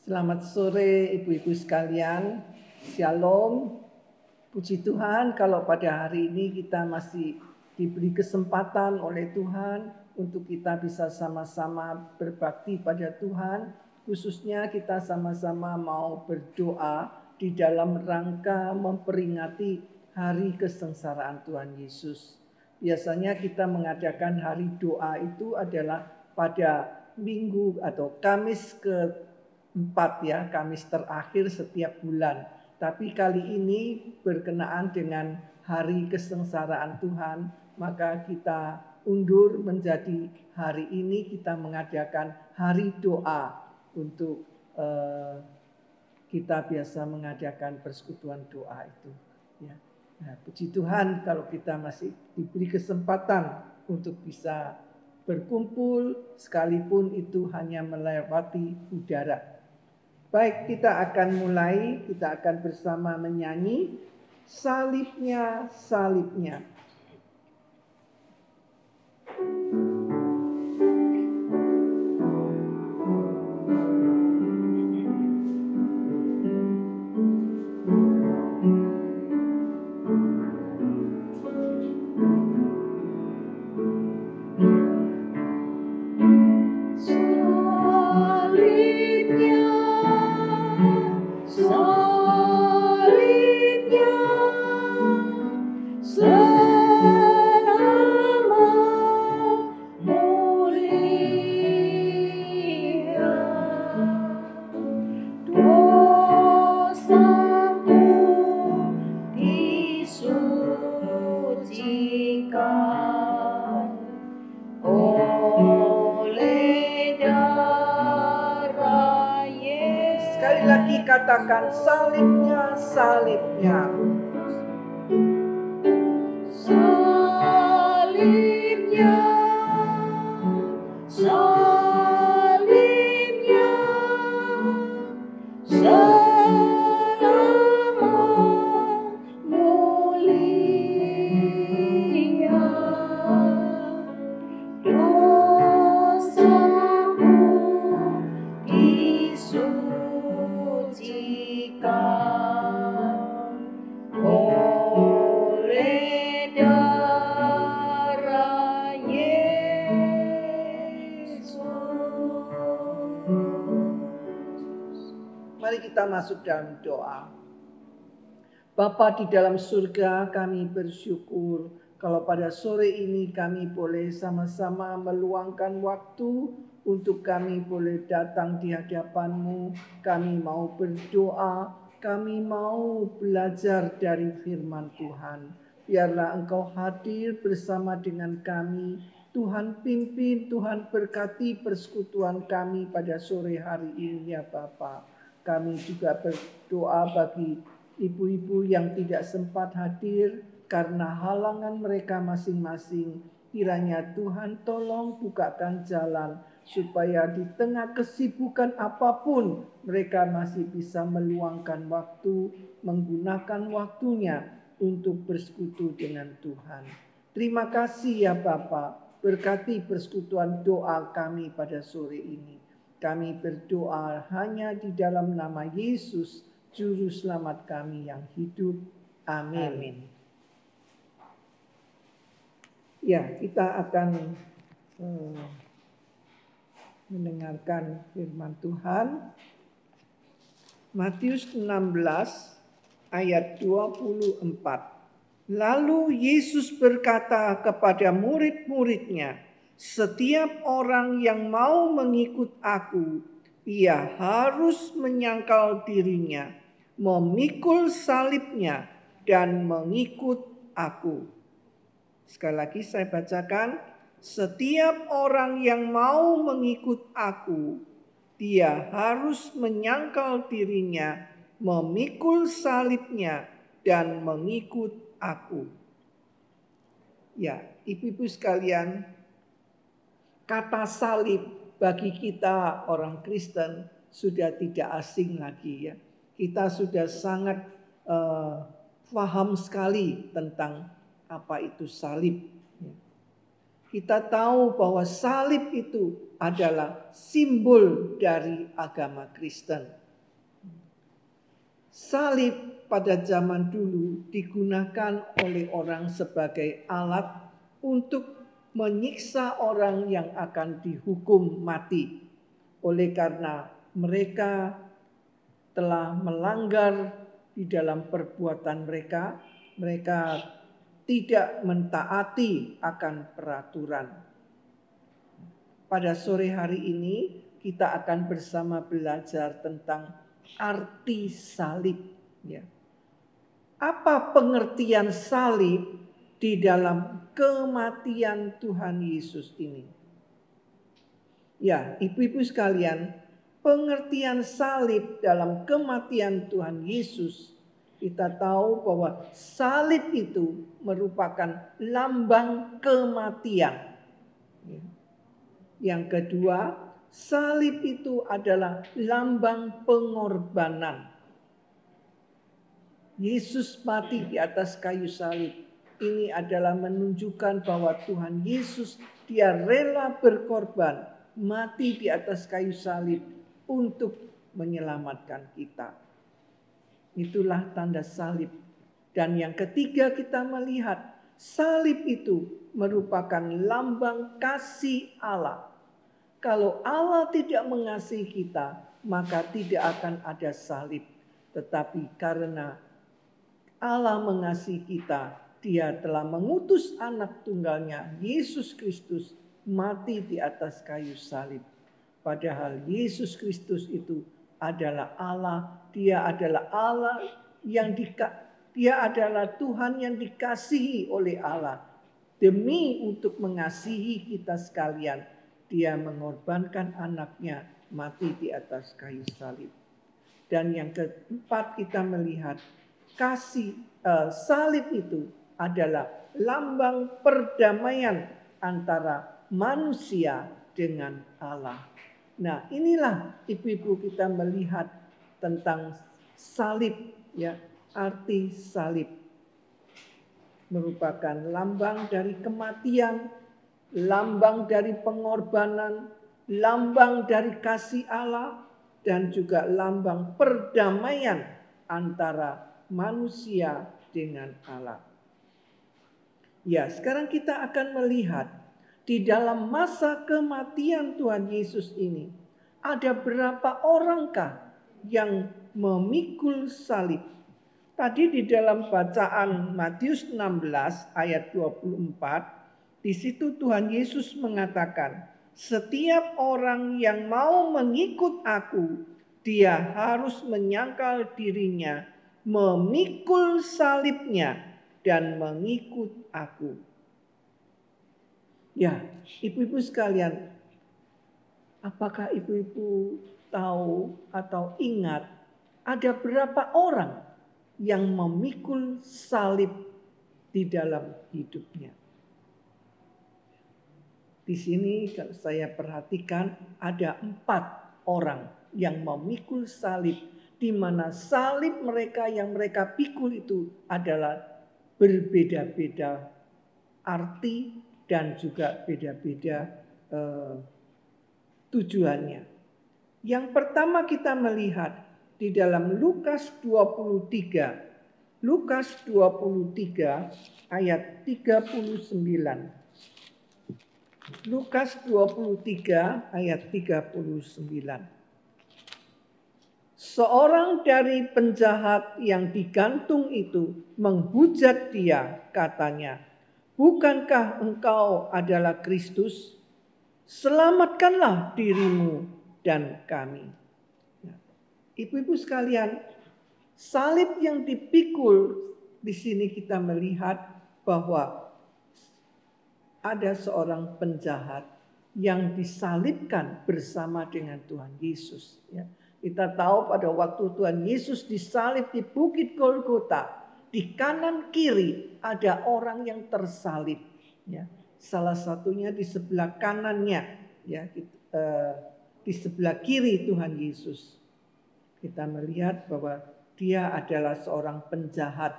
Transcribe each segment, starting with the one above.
Selamat sore ibu-ibu sekalian, Shalom. Puji Tuhan kalau pada hari ini kita masih diberi kesempatan oleh Tuhan untuk kita bisa sama-sama berbakti pada Tuhan. Khususnya kita sama-sama mau berdoa di dalam rangka memperingati hari kesengsaraan Tuhan Yesus. Biasanya kita mengadakan hari doa itu adalah pada minggu atau Kamis ke-4 Kamis terakhir setiap bulan. Tapi kali ini berkenaan dengan hari kesengsaraan Tuhan, maka kita undur menjadi hari ini kita mengadakan hari doa untuk kita biasa mengadakan persekutuan doa itu. Ya. Nah, puji Tuhan kalau kita masih diberi kesempatan untuk bisa berkumpul sekalipun itu hanya melewati udara. Baik, kita akan mulai, kita akan bersama menyanyi Salibnya, Salibnya. Katakan salibnya, salibnya. Salibnya, salibnya, selama mulia. Dosaku disucikan oleh darah Yesus. Mari kita masuk dalam doa. Bapa di dalam surga, kami bersyukur kalau pada sore ini kami boleh sama-sama meluangkan waktu untuk kami boleh datang di hadapan-Mu. Kami mau berdoa, kami mau belajar dari firman Tuhan. Biarlah Engkau hadir bersama dengan kami. Tuhan pimpin, Tuhan berkati persekutuan kami pada sore hari ini ya Bapa. Kami juga berdoa bagi ibu-ibu yang tidak sempat hadir karena halangan mereka masing-masing. Kiranya Tuhan tolong bukakan jalan supaya di tengah kesibukan apapun mereka masih bisa meluangkan waktu, menggunakan waktunya untuk bersekutu dengan Tuhan. Terima kasih ya Bapa, berkati persekutuan doa kami pada sore ini. Kami berdoa hanya di dalam nama Yesus, Juru Selamat kami yang hidup. Amin. Ya, kita akan mendengarkan firman Tuhan. Matius 16 ayat 24. Lalu Yesus berkata kepada murid-muridnya, setiap orang yang mau mengikut aku, ia harus menyangkal dirinya, memikul salibnya, dan mengikut aku. Sekali lagi saya bacakan, setiap orang yang mau mengikut aku, dia harus menyangkal dirinya, memikul salibnya, dan mengikut aku. Ya, ibu-ibu sekalian, kata salib bagi kita orang Kristen sudah tidak asing lagi ya. Kita sudah sangat paham sekali tentang apa itu salib. Kita tahu bahwa salib itu adalah simbol dari agama Kristen. Salib pada zaman dulu digunakan oleh orang sebagai alat untuk menyiksa orang yang akan dihukum mati. Oleh karena mereka telah melanggar di dalam perbuatan mereka, mereka tidak mentaati akan peraturan. Pada sore hari ini kita akan bersama belajar tentang arti salib. Ya. Apa pengertian salib di dalam kematian Tuhan Yesus ini? Ya, ibu-ibu sekalian, pengertian salib dalam kematian Tuhan Yesus, kita tahu bahwa salib itu merupakan lambang kematian. Yang kedua, salib itu adalah lambang pengorbanan. Yesus mati di atas kayu salib. Ini adalah menunjukkan bahwa Tuhan Yesus, dia rela berkorban, mati di atas kayu salib untuk menyelamatkan kita. Itulah tanda salib. Dan yang ketiga kita melihat salib itu merupakan lambang kasih Allah. Kalau Allah tidak mengasihi kita, maka tidak akan ada salib. Tetapi karena Allah mengasihi kita, Dia telah mengutus anak tunggalnya, Yesus Kristus, mati di atas kayu salib. Padahal Yesus Kristus itu adalah Allah, Dia adalah Allah Dia adalah Tuhan yang dikasihi oleh Allah. Demi untuk mengasihi kita sekalian, Dia mengorbankan anaknya mati di atas kayu salib. Dan yang keempat kita melihat salib itu adalah lambang perdamaian antara manusia dengan Allah. Nah, inilah ibu-ibu kita melihat tentang salib, ya, arti salib merupakan lambang dari kematian, lambang dari pengorbanan, lambang dari kasih Allah, dan juga lambang perdamaian antara manusia dengan Allah. Ya, sekarang kita akan melihat di dalam masa kematian Tuhan Yesus ini, ada berapa orangkah yang memikul salib? Tadi di dalam bacaan Matius 16 ayat 24, di situ Tuhan Yesus mengatakan, setiap orang yang mau mengikut aku, dia harus menyangkal dirinya, memikul salibnya, dan mengikut aku. Ya, ibu-ibu sekalian, apakah ibu-ibu tahu atau ingat ada berapa orang yang memikul salib di dalam hidupnya? Di sini kalau saya perhatikan ada 4 orang yang memikul salib, di mana salib mereka yang mereka pikul itu adalah berbeda-beda arti dan juga beda-beda tujuannya. Yang pertama kita melihat di dalam Lukas 23. Lukas 23 ayat 39. Lukas 23 ayat 39. Seorang dari penjahat yang digantung itu menghujat dia, katanya, bukankah engkau adalah Kristus? Selamatkanlah dirimu dan kami. Ibu-ibu sekalian, salib yang dipikul di sini kita melihat bahwa ada seorang penjahat yang disalibkan bersama dengan Tuhan Yesus. Ya. Kita tahu pada waktu Tuhan Yesus disalib di Bukit Golgota, di kanan kiri ada orang yang tersalib. Ya. Salah satunya di sebelah kanannya, ya, di sebelah kiri Tuhan Yesus. Kita melihat bahwa dia adalah seorang penjahat.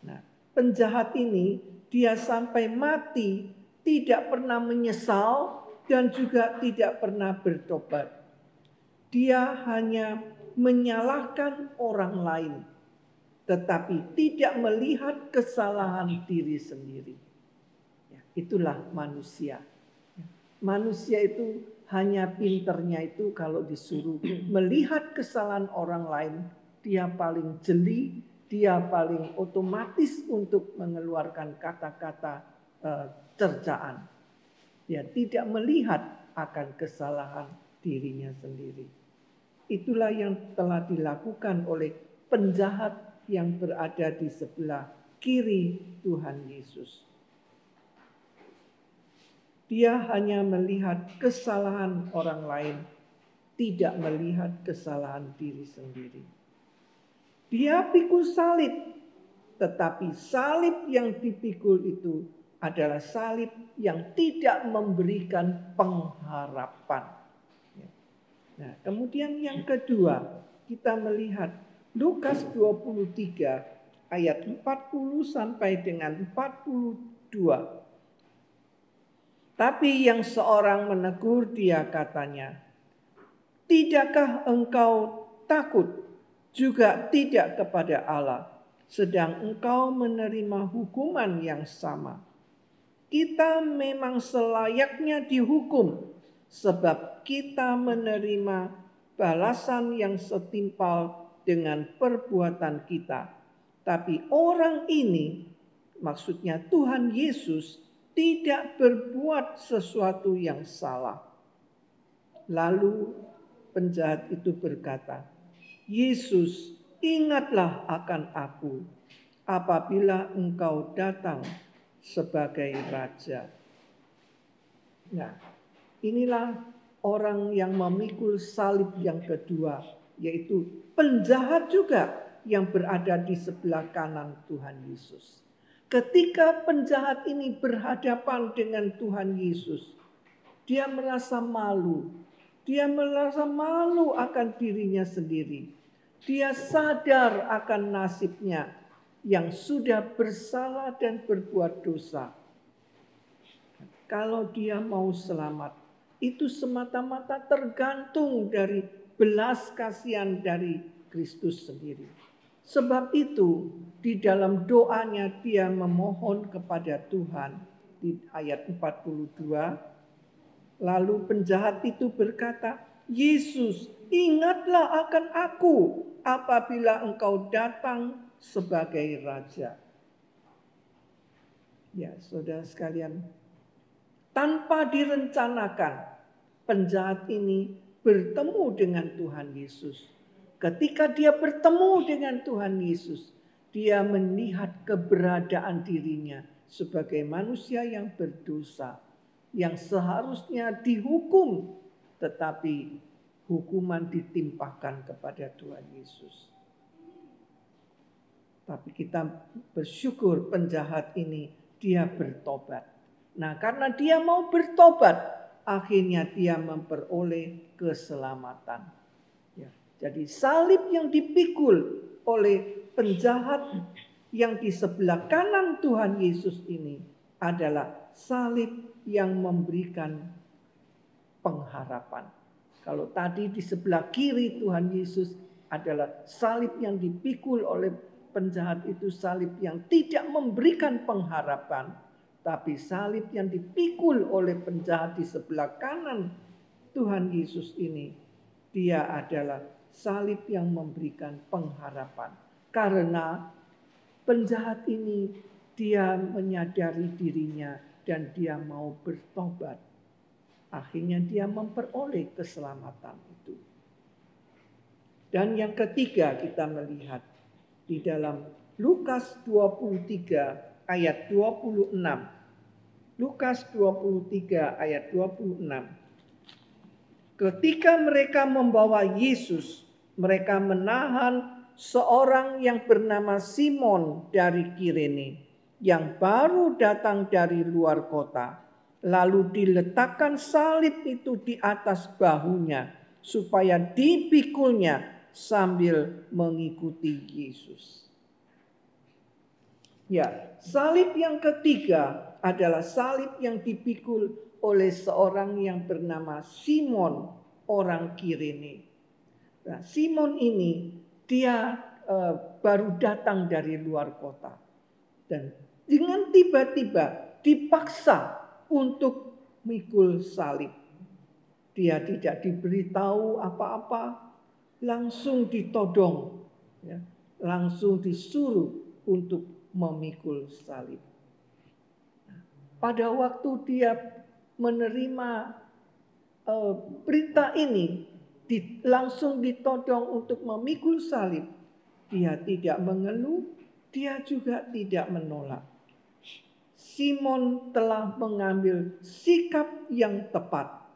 Nah, penjahat ini dia sampai mati tidak pernah menyesal dan juga tidak pernah bertobat. Dia hanya menyalahkan orang lain, tetapi tidak melihat kesalahan diri sendiri. Ya, itulah manusia. Manusia itu hanya pinternya itu kalau disuruh melihat kesalahan orang lain, dia paling jeli, dia paling otomatis untuk mengeluarkan kata-kata cercaan. Dia tidak melihat akan kesalahan dirinya sendiri. Itulah yang telah dilakukan oleh penjahat yang berada di sebelah kiri Tuhan Yesus. Dia hanya melihat kesalahan orang lain, tidak melihat kesalahan diri sendiri. Dia pikul salib, tetapi salib yang dipikul itu adalah salib yang tidak memberikan pengharapan. Nah, kemudian yang kedua, kita melihat Lukas 23 ayat 40 sampai dengan 42. Tapi yang seorang menegur dia katanya, "Tidakkah engkau takut juga tidak kepada Allah, sedang engkau menerima hukuman yang sama? Kita memang selayaknya dihukum, sebab kita menerima balasan yang setimpal dengan perbuatan kita. Tapi orang ini," maksudnya Tuhan Yesus, "tidak berbuat sesuatu yang salah." Lalu penjahat itu berkata, "Yesus, ingatlah akan aku apabila engkau datang sebagai raja." Nah, inilah orang yang memikul salib yang kedua, yaitu penjahat juga yang berada di sebelah kanan Tuhan Yesus. Ketika penjahat ini berhadapan dengan Tuhan Yesus, dia merasa malu. Dia merasa malu akan dirinya sendiri. Dia sadar akan nasibnya yang sudah bersalah dan berbuat dosa. Kalau dia mau selamat, itu semata-mata tergantung dari belas kasihan dari Kristus sendiri. Sebab itu di dalam doanya dia memohon kepada Tuhan di ayat 42. Lalu penjahat itu berkata, "Yesus, ingatlah akan aku apabila engkau datang sebagai raja." Ya, saudara sekalian, tanpa direncanakan, penjahat ini bertemu dengan Tuhan Yesus. Ketika dia bertemu dengan Tuhan Yesus, dia melihat keberadaan dirinya sebagai manusia yang berdosa, yang seharusnya dihukum, tetapi hukuman ditimpakan kepada Tuhan Yesus. Tapi kita bersyukur penjahat ini dia bertobat. Nah, karena dia mau bertobat, akhirnya dia memperoleh keselamatan. Ya, jadi salib yang dipikul oleh penjahat yang di sebelah kanan Tuhan Yesus ini adalah salib yang memberikan pengharapan. Kalau tadi di sebelah kiri Tuhan Yesus adalah salib yang dipikul oleh penjahat, itu salib yang tidak memberikan pengharapan. Tapi salib yang dipikul oleh penjahat di sebelah kanan Tuhan Yesus ini, dia adalah salib yang memberikan pengharapan. Karena penjahat ini dia menyadari dirinya dan dia mau bertobat. Akhirnya dia memperoleh keselamatan itu. Dan yang ketiga kita melihat di dalam Lukas 23 ayat 26. Lukas 23 ayat 26. Ketika mereka membawa Yesus, mereka menahan seorang yang bernama Simon dari Kirene, yang baru datang dari luar kota. Lalu diletakkan salib itu di atas bahunya, supaya dipikulnya sambil mengikuti Yesus. Ya, salib yang ketiga adalah salib yang dipikul oleh seorang yang bernama Simon, orang Kirene. Nah, Simon ini dia baru datang dari luar kota. Dan dengan tiba-tiba dipaksa untuk mikul salib. Dia tidak diberitahu apa-apa, langsung ditodong, ya, langsung disuruh untuk memikul salib. Pada waktu dia menerima perintah ini, langsung ditodong untuk memikul salib, dia tidak mengeluh, dia juga tidak menolak. Simon telah mengambil sikap yang tepat.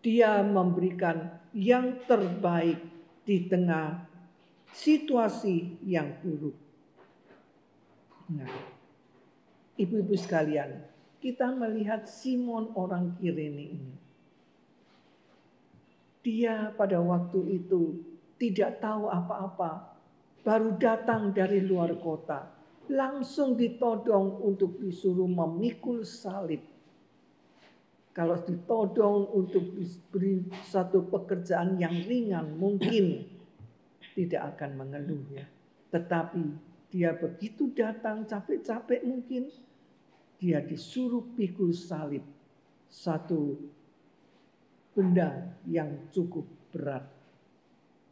Dia memberikan yang terbaik di tengah situasi yang buruk. Nah, ibu-ibu sekalian, kita melihat Simon orang Kirene ini. Dia pada waktu itu tidak tahu apa-apa, baru datang dari luar kota, langsung ditodong untuk disuruh memikul salib. Kalau ditodong untuk diberi satu pekerjaan yang ringan, mungkin tidak akan mengeluh ya. Tetapi dia begitu datang capek-capek mungkin, dia disuruh pikul salib, satu benda yang cukup berat.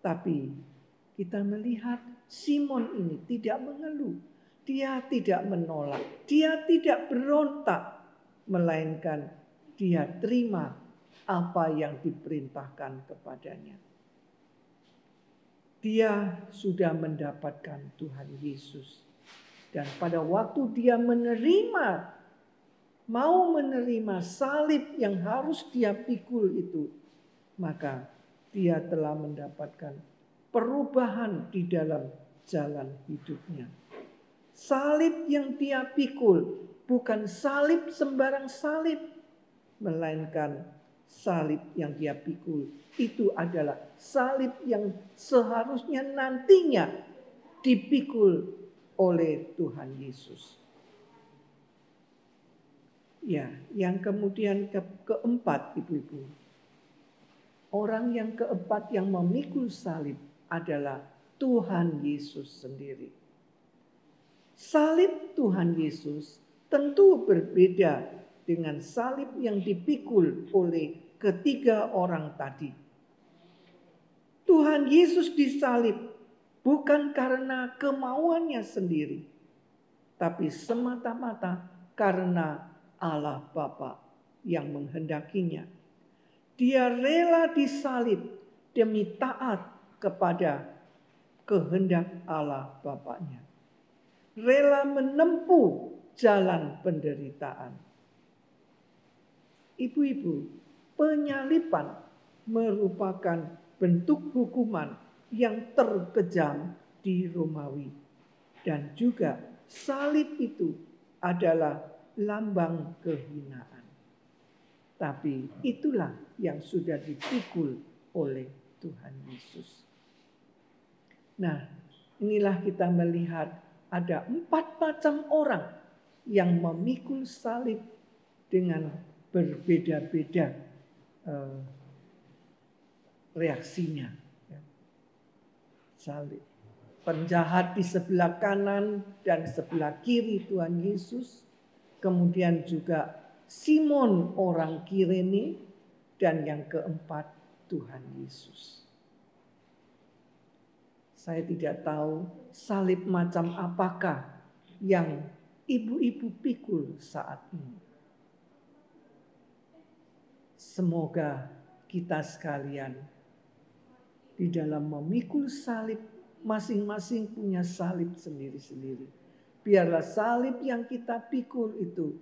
Tapi kita melihat Simon ini tidak mengeluh, dia tidak menolak, dia tidak berontak, melainkan dia terima apa yang diperintahkan kepadanya. Dia sudah mendapatkan Tuhan Yesus. Dan pada waktu dia mau menerima salib yang harus dia pikul itu, maka dia telah mendapatkan perubahan di dalam jalan hidupnya. Salib yang dia pikul bukan salib sembarang salib, melainkan salib yang dia pikul itu adalah salib yang seharusnya nantinya dipikul oleh Tuhan Yesus. Ya, yang kemudian keempat, ibu-ibu. Orang yang keempat yang memikul salib adalah Tuhan Yesus sendiri. Salib Tuhan Yesus tentu berbeda dengan salib yang dipikul oleh ketiga orang tadi. Tuhan Yesus disalib bukan karena kemauannya sendiri, tapi semata-mata karena Allah Bapa yang menghendakinya. Dia rela disalib demi taat kepada kehendak Allah Bapanya. Rela menempuh jalan penderitaan. Ibu-ibu, penyaliban merupakan bentuk hukuman yang terkejam di Romawi. Dan juga salib itu adalah lambang kehinaan. Tapi itulah yang sudah dipikul oleh Tuhan Yesus. Nah, inilah kita melihat ada 4 macam orang yang memikul salib dengan berbeda-beda reaksinya. Salib. Penjahat di sebelah kanan dan sebelah kiri Tuhan Yesus. Kemudian juga Simon orang Kirene. Dan yang keempat Tuhan Yesus. Saya tidak tahu salib macam apakah yang ibu-ibu pikul saat ini. Semoga kita sekalian di dalam memikul salib, masing-masing punya salib sendiri-sendiri. Biarlah salib yang kita pikul itu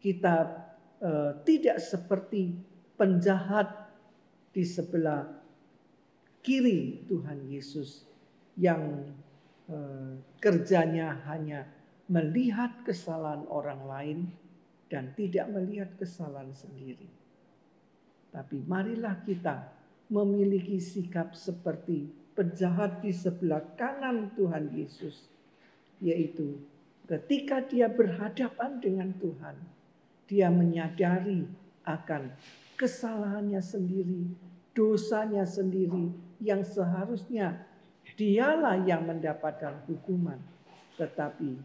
kita tidak seperti penjahat di sebelah kiri Tuhan Yesus yang kerjanya hanya melihat kesalahan orang lain dan tidak melihat kesalahan sendiri. Tapi marilah kita memiliki sikap seperti penjahat di sebelah kanan Tuhan Yesus, yaitu Ketika dia berhadapan dengan Tuhan, dia menyadari akan kesalahannya sendiri, dosanya sendiri, yang seharusnya dialah yang mendapatkan hukuman. Tetapi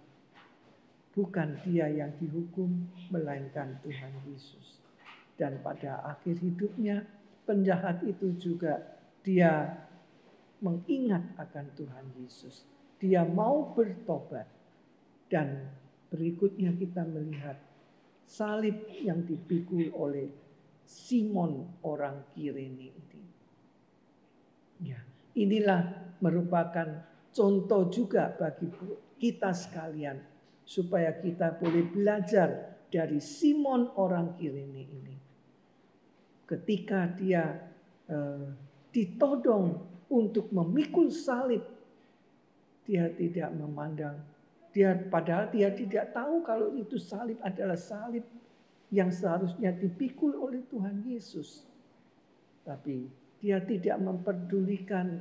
bukan dia yang dihukum, melainkan Tuhan Yesus. Dan pada akhir hidupnya, penjahat itu juga dia mengingat akan Tuhan Yesus. Dia mau bertobat. Dan berikutnya kita melihat salib yang dipikul oleh Simon orang Kirene ini. Ya, inilah merupakan contoh juga bagi kita sekalian, supaya kita boleh belajar dari Simon orang Kirene ini. Ketika dia ditodong untuk memikul salib, dia tidak memandang. Padahal dia tidak tahu kalau itu salib adalah salib yang seharusnya dipikul oleh Tuhan Yesus. Tapi dia tidak memperdulikan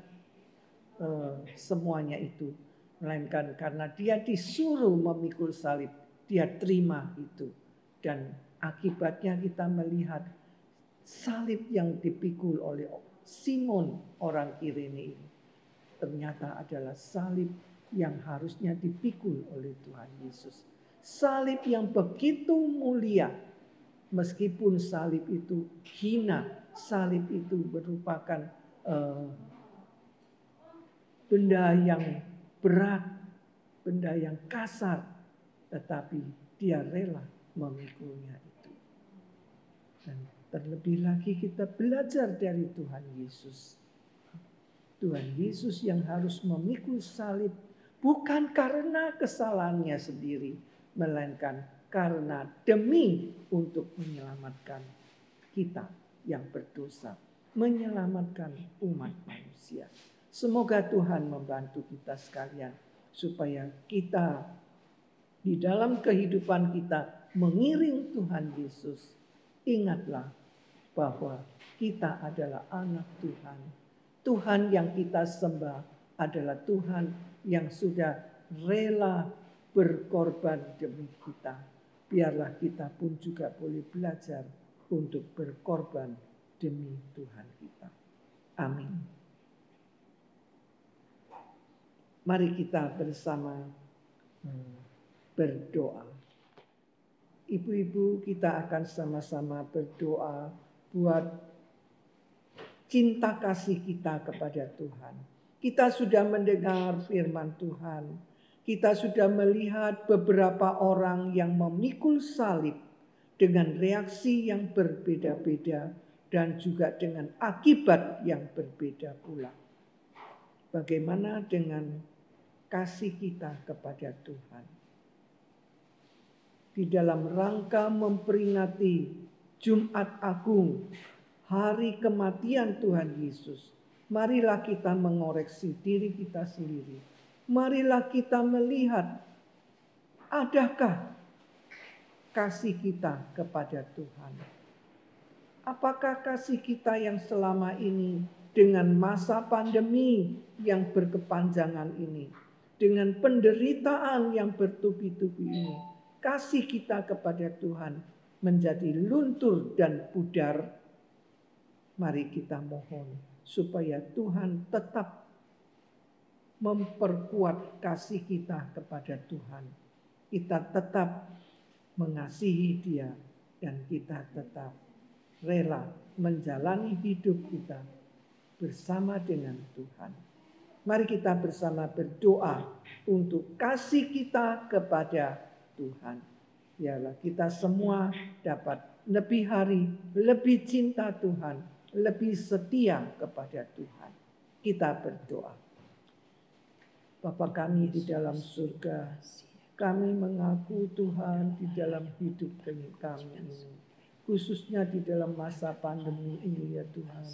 semuanya itu. Melainkan karena dia disuruh memikul salib, dia terima itu. Dan akibatnya kita melihat salib yang dipikul oleh Simon orang Kirene ini ternyata adalah salib yang harusnya dipikul oleh Tuhan Yesus. Salib yang begitu mulia, meskipun salib itu hina, salib itu merupakan benda yang berat, benda yang kasar, tetapi dia rela memikulnya itu. Dan terlebih lagi kita belajar dari Tuhan Yesus. Tuhan Yesus yang harus memikul salib bukan karena kesalahannya sendiri, melainkan karena demi untuk menyelamatkan kita yang berdosa, menyelamatkan umat manusia. Semoga Tuhan membantu kita sekalian supaya kita di dalam kehidupan kita mengiring Tuhan Yesus. Ingatlah bahwa kita adalah anak Tuhan. Tuhan yang kita sembah adalah Tuhan yang sudah rela berkorban demi kita. Biarlah kita pun juga boleh belajar untuk berkorban demi Tuhan kita. Amin. Mari kita bersama berdoa. Ibu-ibu, kita akan sama-sama berdoa buat cinta kasih kita kepada Tuhan. Kita sudah mendengar firman Tuhan. Kita sudah melihat beberapa orang yang memikul salib dengan reaksi yang berbeda-beda dan juga dengan akibat yang berbeda pula. Bagaimana dengan kasih kita kepada Tuhan? Di dalam rangka memperingati Jumat Agung, hari kematian Tuhan Yesus, marilah kita mengoreksi diri kita sendiri. Marilah kita melihat, adakah kasih kita kepada Tuhan? Apakah kasih kita yang selama ini dengan masa pandemi yang berkepanjangan ini, dengan penderitaan yang bertubi-tubi ini, kasih kita kepada Tuhan menjadi luntur dan pudar? Mari kita mohon supaya Tuhan tetap memperkuat kasih kita kepada Tuhan. Kita tetap mengasihi Dia dan kita tetap rela menjalani hidup kita bersama dengan Tuhan. Mari kita bersama berdoa untuk kasih kita kepada Tuhan. Biarlah kita semua dapat lebih hari, lebih cinta Tuhan, lebih setia kepada Tuhan. Kita berdoa. Bapa kami di dalam surga, kami mengaku Tuhan di dalam hidup kami ini, khususnya di dalam masa pandemi ini ya Tuhan.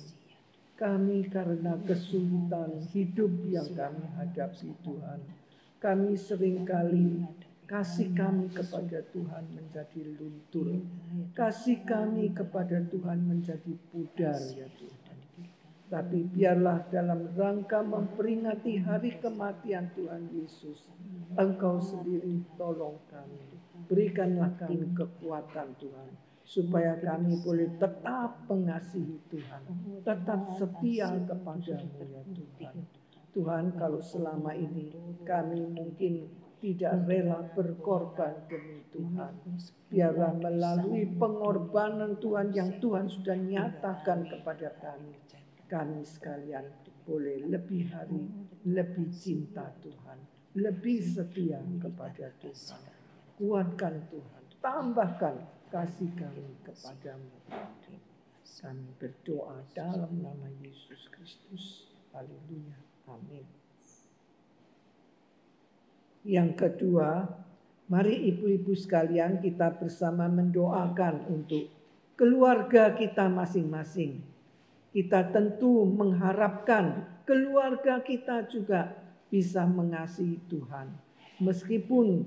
Kami karena kesulitan hidup yang kami hadapi Tuhan, kami seringkali kasih kami kepada Tuhan menjadi luntur. Kasih kami kepada Tuhan menjadi pudar ya Tuhan. Tapi biarlah dalam rangka memperingati hari kematian Tuhan Yesus, Engkau sendiri tolong kami. Berikanlah kami kekuatan Tuhan, supaya kami boleh tetap mengasihi Tuhan, tetap setia kepadamu ya Tuhan. Tuhan, kalau selama ini kami mungkin tidak rela berkorban demi Tuhan, biarlah melalui pengorbanan Tuhan yang Tuhan sudah nyatakan kepada kami sekalian boleh lebih hari, lebih cinta Tuhan, lebih setia kepada Tuhan. Kuatkan Tuhan, tambahkan kasih kami kepadamu. Kami berdoa dalam nama Yesus Kristus. Haleluya. Amin. Yang kedua, mari ibu-ibu sekalian kita bersama mendoakan untuk keluarga kita masing-masing. Kita tentu mengharapkan keluarga kita juga bisa mengasihi Tuhan. Meskipun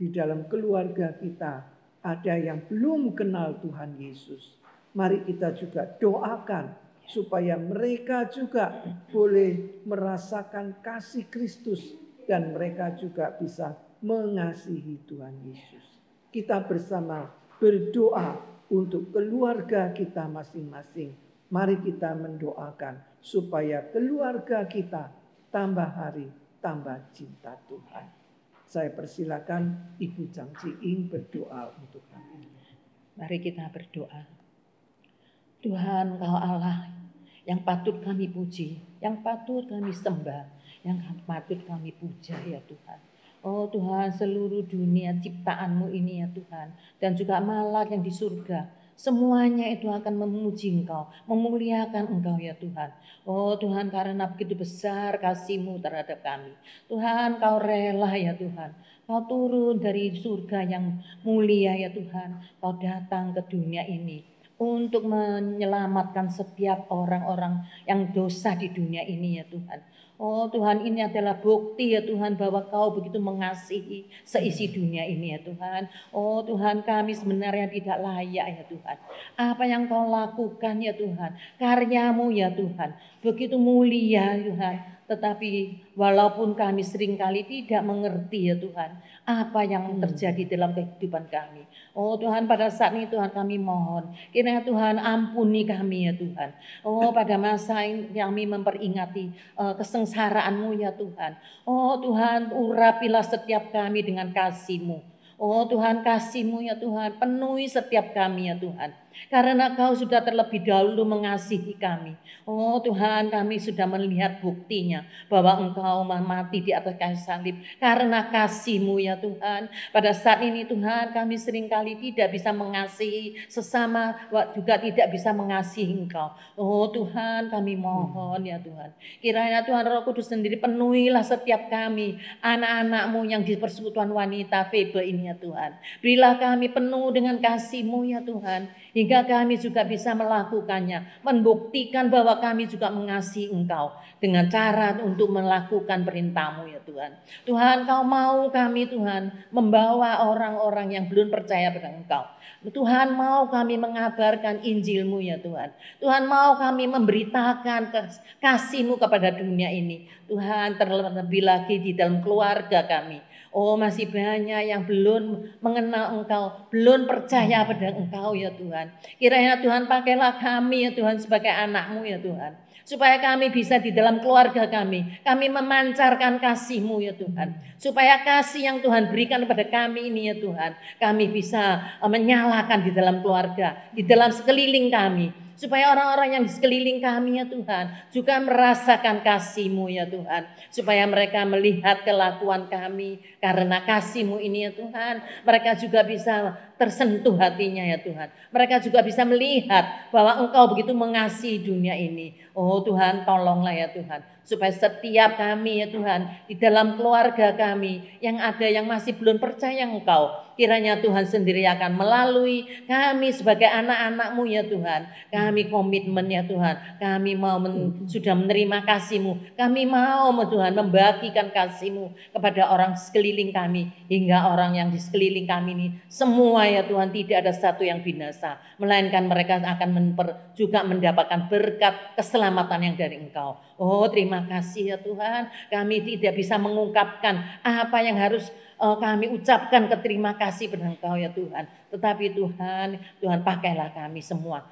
di dalam keluarga kita ada yang belum kenal Tuhan Yesus. Mari kita juga doakan supaya mereka juga boleh merasakan kasih Kristus dan mereka juga bisa mengasihi Tuhan Yesus. Kita bersama berdoa untuk keluarga kita masing-masing. Mari kita mendoakan supaya keluarga kita tambah hari, tambah cinta Tuhan. Saya persilakan Ibu Chang Chi Ing berdoa untuk kami. Mari kita berdoa. Tuhan, Engkau Allah yang patut kami puji, yang patut kami sembah, yang patut kami puja ya Tuhan. Oh Tuhan, seluruh dunia ciptaan-Mu ini ya Tuhan, dan juga malak yang di surga, semuanya itu akan memuji Engkau, memuliakan Engkau ya Tuhan. Oh Tuhan, karena begitu besar kasih-Mu terhadap kami. Tuhan, Kau rela ya Tuhan. Kau turun dari surga yang mulia ya Tuhan. Kau datang ke dunia ini untuk menyelamatkan setiap orang-orang yang dosa di dunia ini ya Tuhan. Oh Tuhan, ini adalah bukti ya Tuhan bahwa Kau begitu mengasihi seisi dunia ini ya Tuhan. Oh Tuhan, kami sebenarnya tidak layak ya Tuhan. Apa yang Kau lakukan ya Tuhan, karya-Mu ya Tuhan, begitu mulia Tuhan. Tetapi walaupun kami seringkali tidak mengerti ya Tuhan, apa yang terjadi dalam kehidupan kami. Oh Tuhan, pada saat ini Tuhan kami mohon, kiranya Tuhan ampuni kami ya Tuhan. Oh pada masa ini kami memperingati kesengsaraan-Mu ya Tuhan. Oh Tuhan, urapilah setiap kami dengan kasih-Mu. Oh Tuhan, kasih-Mu ya Tuhan, penuhi setiap kami ya Tuhan. Karena Kau sudah terlebih dahulu mengasihi kami. Oh Tuhan, kami sudah melihat buktinya bahwa Engkau mati di atas kayu salib karena kasih-Mu ya Tuhan. Pada saat ini Tuhan, kami seringkali tidak bisa mengasihi sesama, juga tidak bisa mengasihi Engkau. Oh Tuhan, kami mohon ya Tuhan, kiranya Tuhan Roh Kudus sendiri penuhilah setiap kami, anak-anak-Mu yang di persekutuan wanita Febe ini ya Tuhan. Berilah kami penuh dengan kasih-Mu ya Tuhan, hingga kami juga bisa melakukannya, membuktikan bahwa kami juga mengasihi Engkau dengan cara untuk melakukan perintah-Mu ya Tuhan. Tuhan, Kau mau kami Tuhan membawa orang-orang yang belum percaya pada Engkau. Tuhan, mau kami mengabarkan Injil-Mu ya Tuhan. Tuhan, mau kami memberitakan kasih-Mu kepada dunia ini. Tuhan, terlebih lagi di dalam keluarga kami. Oh, masih banyak yang belum mengenal Engkau, belum percaya pada Engkau ya Tuhan. Kiranya Tuhan pakailah kami ya Tuhan sebagai anak-Mu ya Tuhan. Supaya kami bisa di dalam keluarga kami memancarkan kasih-Mu ya Tuhan. Supaya kasih yang Tuhan berikan kepada kami ini ya Tuhan, kami bisa menyalakan di dalam keluarga, di dalam sekeliling kami. Supaya orang-orang yang di sekeliling kami ya Tuhan juga merasakan kasih-Mu ya Tuhan. Supaya mereka melihat kelakuan kami karena kasih-Mu ini ya Tuhan. Mereka juga bisa tersentuh hatinya ya Tuhan. Mereka juga bisa melihat bahwa Engkau begitu mengasihi dunia ini. Oh Tuhan, tolonglah ya Tuhan. Supaya setiap kami ya Tuhan, di dalam keluarga kami yang ada yang masih belum percaya Engkau, Kiranya Tuhan sendiri akan melalui kami sebagai anak-anak-Mu ya Tuhan. Kami komitmen ya Tuhan. Kami mau sudah menerima kasih-Mu. Kami mau Tuhan membagikan kasih-Mu kepada orang sekeliling kami. Hingga orang yang di sekeliling kami ini semua ya Tuhan, tidak ada satu yang binasa. Melainkan mereka akan juga mendapatkan berkat keselamatan yang dari Engkau. Oh terima kasih ya Tuhan. Kami tidak bisa mengungkapkan apa yang harus kami ucapkan keterima kasih pada Engkau ya Tuhan. Tetapi Tuhan pakailah kami semua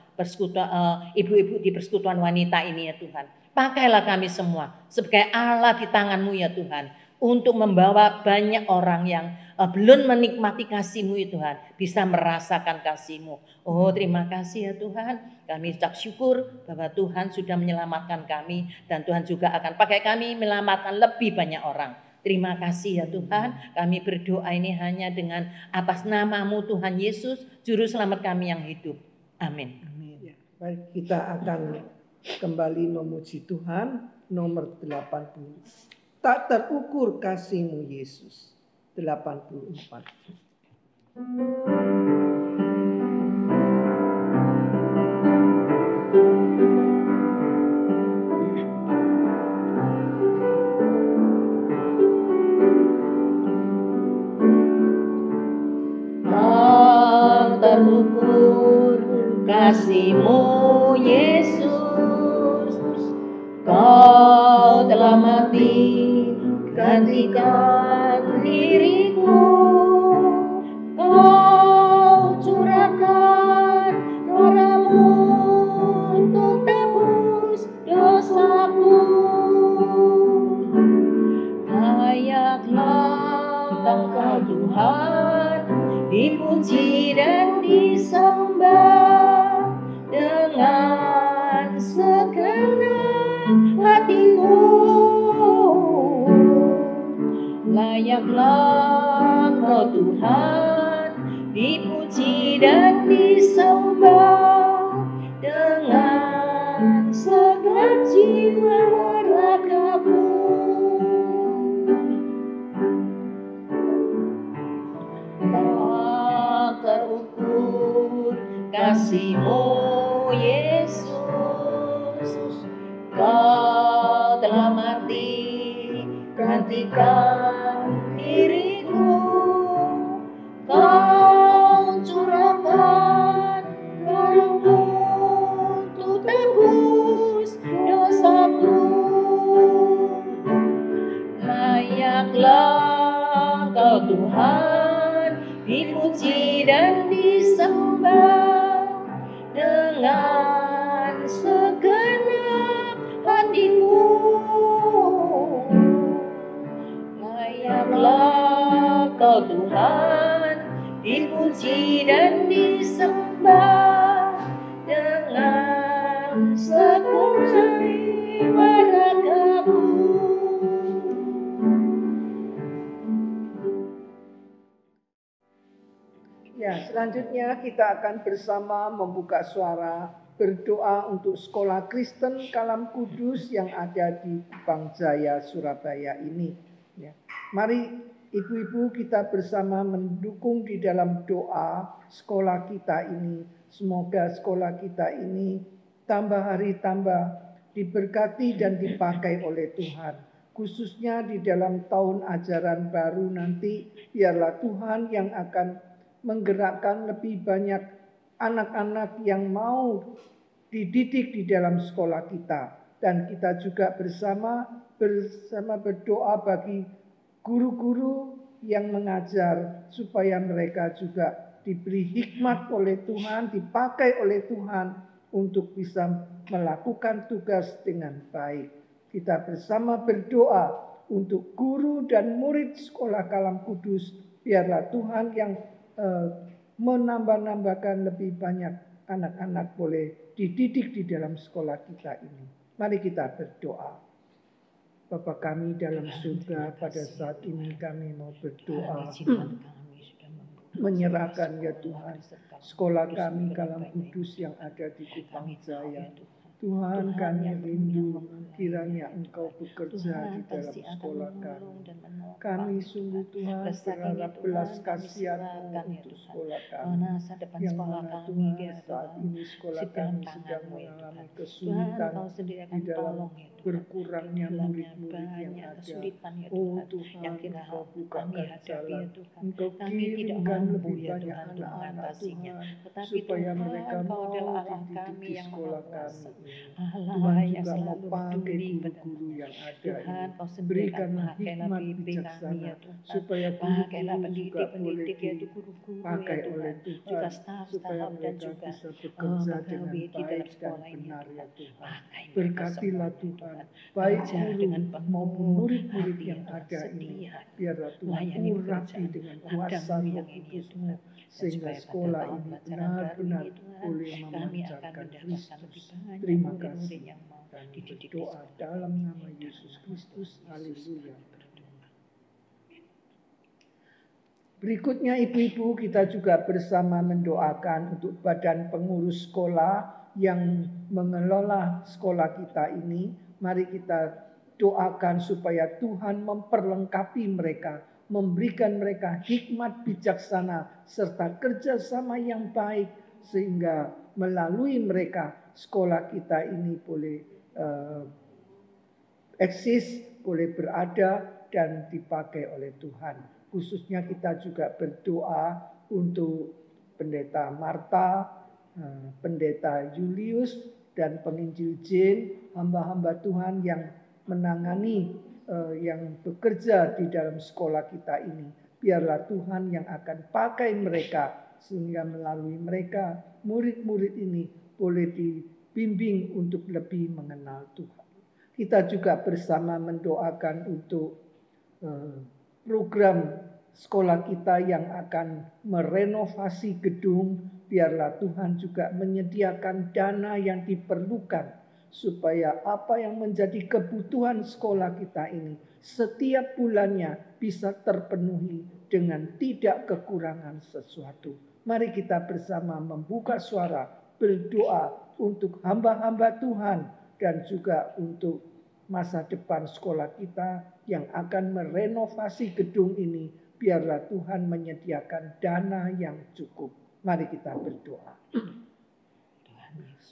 ibu-ibu di persekutuan wanita ini ya Tuhan. Pakailah kami semua sebagai alat di tangan-Mu ya Tuhan. Untuk membawa banyak orang yang belum menikmati kasih-Mu ya Tuhan. Bisa merasakan kasih-Mu. Oh terima kasih ya Tuhan. Kami ucap syukur bahwa Tuhan sudah menyelamatkan kami. Dan Tuhan juga akan pakai kami menyelamatkan lebih banyak orang. Terima kasih ya Tuhan, kami berdoa ini hanya dengan atas nama-Mu Tuhan Yesus, Juru Selamat kami yang hidup. Amin. Ya, baik, kita akan kembali memuji Tuhan, nomor 80. Tak terukur kasih-Mu Yesus, 84. Terukur kasih-Mu Yesus, Kau telah mati gantikan diriku, Kau curahkan darah-Mu untuk tebus dosaku. Layaklah Engkau Tuhan dipuji dan disembah dengan segenap hatiku. Layaklah Engkau Tuhan dipuji dan disembah dengan segenap jiwa ragaku. Terukur kasih-Mu Yesus, Kau telah mati gantikan diriku, Kau curahkan darah-Mu untuk tebus dosaku. Layaklah Engkau Tuhan dipuji dan disembah dengan segenap hatiku. Layaklah Engkau Tuhan dipuji dan disembah dengan segenap jiwa ragaku. Ya, selanjutnya kita akan bersama membuka suara berdoa untuk sekolah Kristen Kalam Kudus yang ada di Kupang Jaya, Surabaya ini. Ya. Mari ibu-ibu kita bersama mendukung di dalam doa sekolah kita ini. Semoga sekolah kita ini tambah hari tambah diberkati dan dipakai oleh Tuhan. Khususnya di dalam tahun ajaran baru nanti, biarlah Tuhan yang akan menggerakkan lebih banyak anak-anak yang mau dididik di dalam sekolah kita. Dan kita juga bersama berdoa bagi guru-guru yang mengajar supaya mereka juga diberi hikmat oleh Tuhan, dipakai oleh Tuhan untuk bisa melakukan tugas dengan baik. Kita bersama berdoa untuk guru dan murid sekolah Kalam Kudus, biarlah Tuhan yang menambah-nambahkan lebih banyak anak-anak boleh dididik di dalam sekolah kita ini. Mari kita berdoa. Bapa kami dalam surga, pada saat ini kami mau berdoa, menyerahkan ya Tuhan sekolah kami Kalam Kudus yang ada di Kupang Jaya. Tuhan, Tuhan kami yang rindu memulai, kiranya ya Engkau Tuhan. bekerja Tuhan di dalam pasti akan sekolah menolong kami. dan menolong Kami sungguh Tuhan Resakan ya berharap Tuhan, belas kami kasihan-Mu serahkan ya untuk Tuhan. sekolah Oh, kami. masa depan Yang sekolah mana kami Tuhan ya saat Tuhan. ini sekolah Di dalam kami sedang tangan-Mu ya mengalami Tuhan. Tuhan kesulitan Engkau sendiri di akan dalam tolong ya Tuhan. berkurangnya Di dalamnya murid-murid yang banyak ada. kesulitan ya Oh Tuhan. Tuhan, Yang kita Engkau kami bukakan hadapi jalan. ya Tuhan. Engkau Kami tidak kirimkan mampu lebih ya banyak Tuhan untuk anak-anak mengatasinya. Tuhan, Tetapi supaya Tuhan mereka Engkau mau adalah Allah dididik kami di yang sekolah maha kami kuasa. ini. Allah Tuhan yang juga mau selalu pakai peduli guru-guru yang ada Tuhan, ini. Kau sendiri akan Berikanlah pakailah hikmat bimbing kami bijaksana ya Tuhan. supaya Pakailah guru-guru juga boleh pendidik-pendidik yaitu guru-guru ya dipakai oleh Tuhan. Juga Tuhan, supaya staf-staf dan mereka juga bisa bekerja dengan pegawai di dalam baik dan sekolah ini benar ya ya Tuhan. Tuhan. Pakai mereka Berkatilah semuanya Tuhan, Tuhan. baik Kerja guru dengan penuh maupun murid-murid hati yang ya Tuhan. ada ini. Setia Biarlah Tuhan melayani urapi pekerjaan dengan kuasa ladang-Mu Roh yang ini ya Kudus-Mu, Tuhan. sehingga supaya pada sekolah tahun ini pelajaran baru benar-benar ini Tuhan, boleh kami akan memancarkan mendapatkan lebih Kristus. banyak Terima murid-murid kasih. yang mau Kami dididik di berdoa sekolah dalam kami. nama Yesus Kristus. Haleluya. Berikutnya ibu-ibu, kita juga bersama mendoakan untuk badan pengurus sekolah yang mengelola sekolah kita ini. Mari kita doakan supaya Tuhan memperlengkapi mereka, memberikan mereka hikmat bijaksana serta kerjasama yang baik, sehingga melalui mereka sekolah kita ini boleh eksis, boleh berada dan dipakai oleh Tuhan. Khususnya kita juga berdoa untuk Pendeta Marta, Pendeta Julius, dan Penginjil Jane, hamba-hamba Tuhan yang menangani, yang bekerja di dalam sekolah kita ini. Biarlah Tuhan yang akan pakai mereka, sehingga melalui mereka murid-murid ini boleh dibimbing untuk lebih mengenal Tuhan. Kita juga bersama mendoakan untuk program sekolah kita yang akan merenovasi gedung. Biarlah Tuhan juga menyediakan dana yang diperlukan supaya apa yang menjadi kebutuhan sekolah kita ini setiap bulannya bisa terpenuhi dengan tidak kekurangan sesuatu. Mari kita bersama membuka suara, berdoa untuk hamba-hamba Tuhan dan juga untuk masa depan sekolah kita yang akan merenovasi gedung ini. Biarlah Tuhan menyediakan dana yang cukup. Mari kita berdoa.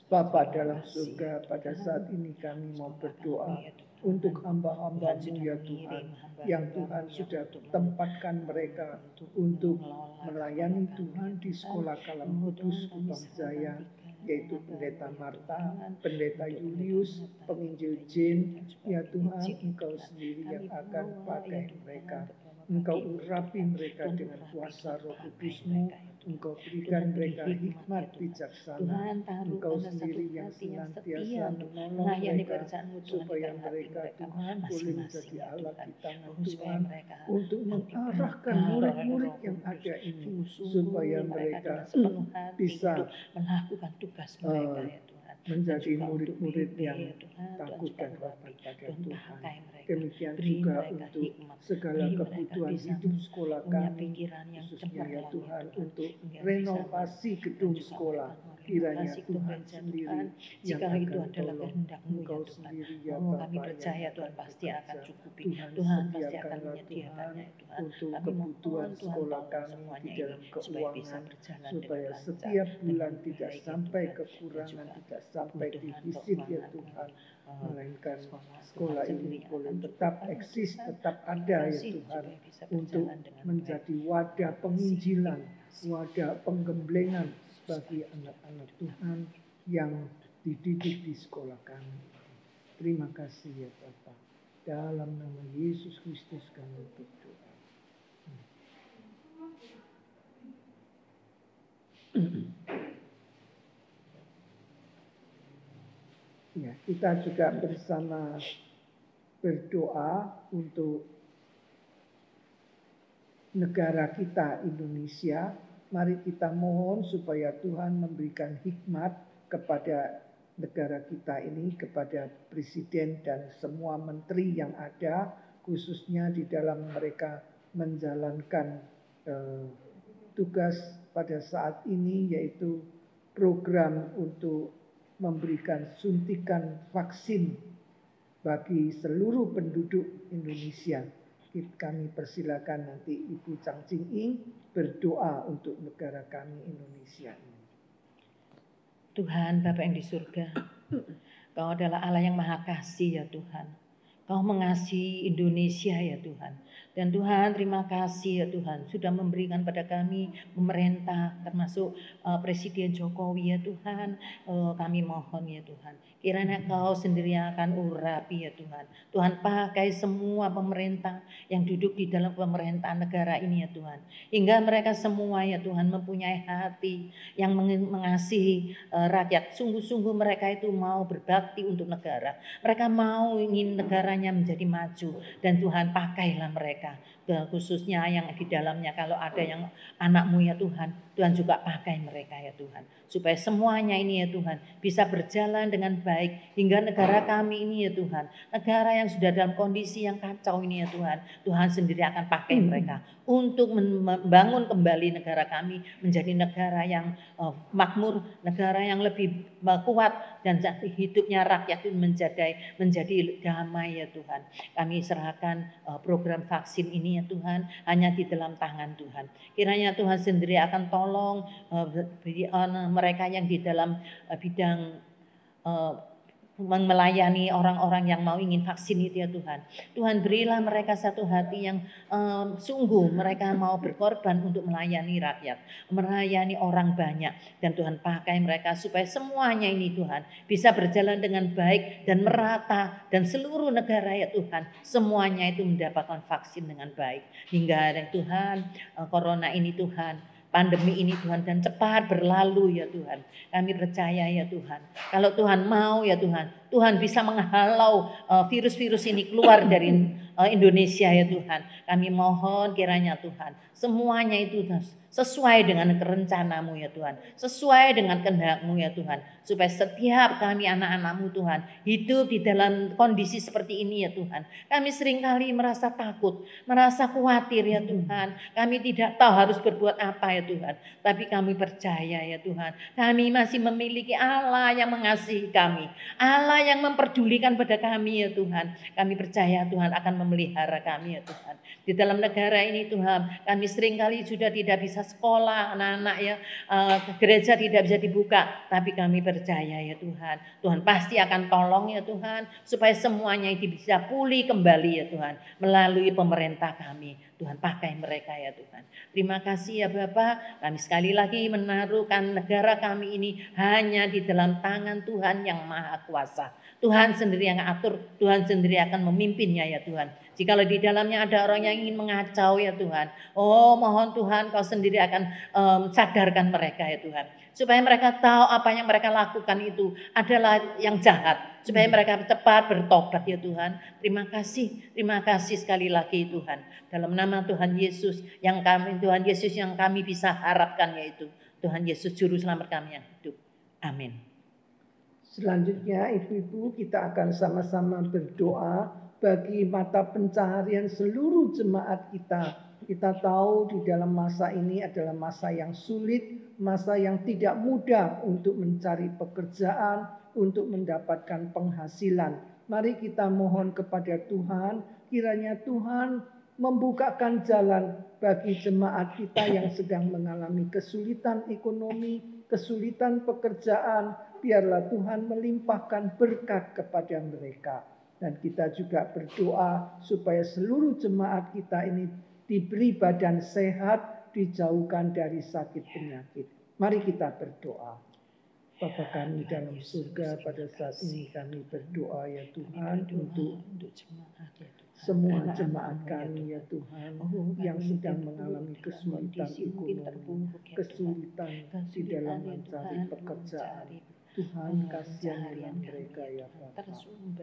Bapa dalam surga, pada saat ini kami mau berdoa untuk hamba-hamba-Mu ya Tuhan, yang Tuhan sudah tempatkan mereka untuk melayani Tuhan di sekolah Kalam Kudus Kupang Jaya, yaitu Pendeta Marta, Pendeta Julius, Penginjil Jane. Ya Tuhan, Engkau sendiri yang akan pakai mereka. Engkau urapi mereka dengan kuasa Roh Kudus-Mu. Engkau berikan mereka hikmat bijaksana. Engkau sendiri yang senantiasa menolong mereka supaya mereka Tuhan boleh menjadi alat di tangan Tuhan untuk mengarahkan murid-murid yang ada ini, supaya mereka bisa melakukan tugas mereka ya Tuhan. menjadi murid-murid yang takut dan hormat pada Tuhan. Demikian juga untuk segala kebutuhan hidup sekolah kami, khususnya ya Tuhan untuk renovasi gedung sekolah. Kiranya Tuhan sendiri yang akan tolong. Engkau sendiri ya Bapa kami percaya yang Tuhan akan pasti akan bekerja. cukupi. Tuhan Tuhan pasti akan sediakanlah menyediakannya Tuhan Tuhan. untuk Kami kebutuhan mohon Tuhan sekolah tolong kami semuanya di ini dalam supaya bisa keuangan, berjalan supaya dengan lancar, setiap bulan dengan tidak baik ya sampai Tuhan. kekurangan, Dan tidak sampai kebutuhan defisit ya keuangan, Tuhan. Tuhan, Melainkan sekolah sekolah Tuhan ini sendiri boleh akan tetap cukupkan ya eksis, Tuhan. tetap Terima ada ya kasih Tuhan, supaya bisa untuk berjalan dengan menjadi baik. wadah Terima kasih, penginjilan, terima kasih. wadah penggemblengan bagi anak-anak Tuhan yang dididik di sekolah kami. Terima kasih ya Bapa. Dalam nama Yesus Kristus kami berdoa. Ya, kita juga bersama berdoa untuk negara kita Indonesia. Mari kita mohon supaya Tuhan memberikan hikmat kepada negara kita ini, kepada presiden dan semua menteri yang ada, khususnya di dalam mereka menjalankan tugas pada saat ini, yaitu program untuk memberikan suntikan vaksin bagi seluruh penduduk Indonesia. Kami persilakan nanti Ibu Chang Ching Ing berdoa untuk negara kami Indonesia ini. Tuhan Bapa yang di surga, Kau adalah Allah yang maha kasih ya Tuhan. Kau mengasihi Indonesia ya Tuhan. Dan Tuhan terima kasih ya Tuhan sudah memberikan pada kami pemerintah termasuk Presiden Jokowi ya Tuhan. Kami mohon ya Tuhan, kiranya Kau sendiri akan urapi ya Tuhan. Tuhan pakai semua pemerintah yang duduk di dalam pemerintahan negara ini ya Tuhan. Hingga mereka semua ya Tuhan mempunyai hati yang mengasihi rakyat. Sungguh-sungguh mereka itu mau berbakti untuk negara. Mereka mau ingin negaranya menjadi maju. Dan Tuhan pakailah mereka. Khususnya yang di dalamnya kalau ada yang anak-Mu ya Tuhan, Tuhan juga pakai mereka ya Tuhan. Supaya semuanya ini ya Tuhan bisa berjalan dengan baik hingga negara kami ini ya Tuhan. Negara yang sudah dalam kondisi yang kacau ini ya Tuhan. Tuhan sendiri akan pakai mereka untuk membangun kembali negara kami menjadi negara yang makmur, negara yang lebih kuat dan hidupnya rakyat itu menjadi damai ya Tuhan. Kami serahkan program vaksin ini ya Tuhan hanya di dalam tangan Tuhan. Kiranya Tuhan sendiri akan tolong mereka yang di dalam bidang melayani orang-orang yang mau ingin vaksin itu ya Tuhan. Tuhan berilah mereka satu hati yang sungguh mereka mau berkorban untuk melayani rakyat, melayani orang banyak. Dan Tuhan pakai mereka supaya semuanya ini Tuhan bisa berjalan dengan baik dan merata. Dan seluruh negara ya Tuhan semuanya itu mendapatkan vaksin dengan baik. Hingga Tuhan corona ini Tuhan, pandemi ini Tuhan dan cepat berlalu ya Tuhan. Kami percaya ya Tuhan. Kalau Tuhan mau ya Tuhan, Tuhan bisa menghalau virus-virus ini keluar dari Indonesia ya Tuhan. Kami mohon kiranya Tuhan semuanya itu sesuai dengan kerencanamu ya Tuhan. Sesuai dengan kehendak-Mu ya Tuhan. Supaya setiap kami anak-anak-Mu Tuhan hidup di dalam kondisi seperti ini ya Tuhan. Kami seringkali merasa takut, merasa khawatir ya Tuhan. Kami tidak tahu harus berbuat apa ya Tuhan. Tapi kami percaya ya Tuhan. Kami masih memiliki Allah yang mengasihi kami. Allah yang memperdulikan pada kami ya Tuhan. Kami percaya Tuhan akan memelihara kami ya Tuhan. Di dalam negara ini Tuhan, kami seringkali sudah tidak bisa sekolah, anak-anak ya, gereja tidak bisa dibuka. Tapi kami percaya ya Tuhan, Tuhan pasti akan tolong ya Tuhan, supaya semuanya itu bisa pulih kembali ya Tuhan, melalui pemerintah kami. Tuhan pakai mereka ya Tuhan. Terima kasih ya Bapak, kami sekali lagi menaruhkan negara kami ini hanya di dalam tangan Tuhan yang Maha Kuasa. Tuhan sendiri yang atur, Tuhan sendiri akan memimpinnya ya Tuhan. Jikalau di dalamnya ada orang yang ingin mengacau ya Tuhan, oh mohon Tuhan Kau sendiri akan sadarkan mereka ya Tuhan. Supaya mereka tahu apa yang mereka lakukan itu adalah yang jahat. Supaya mereka cepat bertobat ya Tuhan. Terima kasih sekali lagi Tuhan. Dalam nama Tuhan Yesus yang kami bisa harapkan yaitu Tuhan Yesus Juru Selamat kami yang hidup. Amin. Selanjutnya ibu-ibu kita akan sama-sama berdoa bagi mata pencaharian seluruh jemaat kita. Kita tahu di dalam masa ini adalah masa yang sulit, masa yang tidak mudah untuk mencari pekerjaan, untuk mendapatkan penghasilan. Mari kita mohon kepada Tuhan, kiranya Tuhan membukakan jalan bagi jemaat kita yang sedang mengalami kesulitan ekonomi, kesulitan pekerjaan. Biarlah Tuhan melimpahkan berkat kepada mereka. Dan kita juga berdoa supaya seluruh jemaat kita ini diberi badan sehat, dijauhkan dari sakit penyakit. Mari kita berdoa. Bapa kami dalam surga, pada saat ini kami berdoa ya Tuhan untuk semua jemaat kami ya Tuhan yang sedang mengalami kesulitan ekonomi, kesulitan di dalam mencari pekerjaan. Tuhan kasihanlah mereka ya Bapa.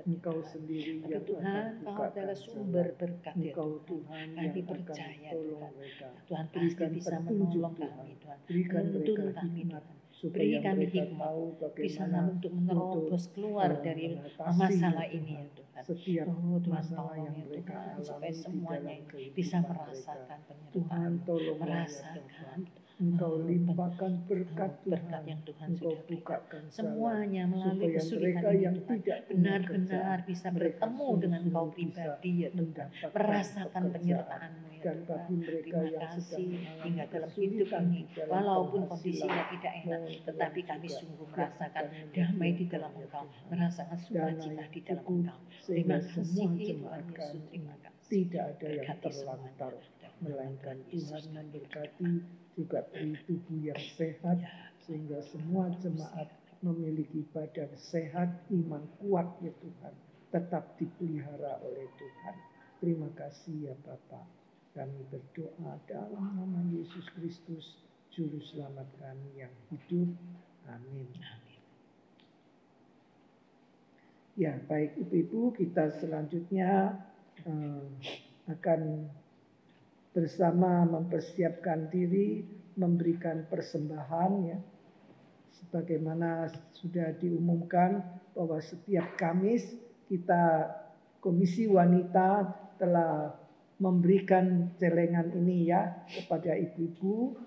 Engkau sendiri yang Tuhan, Kau adalah sumber berkat ya Engkau Tuhan. Tuhan Kami yang akan percaya tolong Tuhan. mereka. Tuhan pasti bisa menolong kami Tuhan. Berikan Menuntun mereka kami hikmat Tuhan. supaya Beri kami mereka hikmat. tahu Bisa bagaimana untuk menerobos keluar dari mengatasi masalah ya ini Tuhan. ya Tuhan. Setiap Tuhan masalah tolong yang ya mereka Tuhan, alami supaya di semuanya dalam ini kehidupan bisa mereka. merasakan Tuhan penyertaan-Mu, tolonglah ya merasakan Tuhan. Engkau limpahkan berkat berkat Tuhan, yang Tuhan Engkau sudah berikan. bukakan Semuanya jalan, melalui supaya kesulitan mereka ini yang Tuhan tidak punya benar-benar kerjaan, bisa mereka bertemu dengan Engkau sungguh-sungguh bisa pribadi ya Tuhan. mendapatkan Merasakan pekerjaan. penyertaan-Mu ya Dan Tuhan. bagi mereka Terima yang sedang kasih mengalami hingga dalam hidup kesulitan ini. di dalam Walaupun penghasilan, kondisinya tidak enak, mohon tetapi Tuhan kami juga sungguh merasakan lakukan damai di demikian dalam ya Engkau. Tuhan. Merasakan Dana sukacita yang di dalam cukup Engkau. sehingga Terima semua kasih Tuhan jemaat Yesus. kami Terima kasih. tidak ada yang Berkati semuanya. terlantar, Dalam nama melainkan Tuhan Yesus Tuhan kami memberkati, juga beri tubuh yang sehat, sehingga semua jemaat memiliki badan sehat, iman kuat ya Tuhan, tetap dipelihara oleh Tuhan. Terima kasih ya Bapa. Kami berdoa dalam nama Yesus Kristus, Juru Selamat kami yang hidup. Amin. Ya, baik Ibu-ibu, kita selanjutnya akan bersama mempersiapkan diri memberikan persembahan ya. Sebagaimana sudah diumumkan bahwa setiap Kamis kita Komisi Wanita telah memberikan celengan ini ya kepada ibu-ibu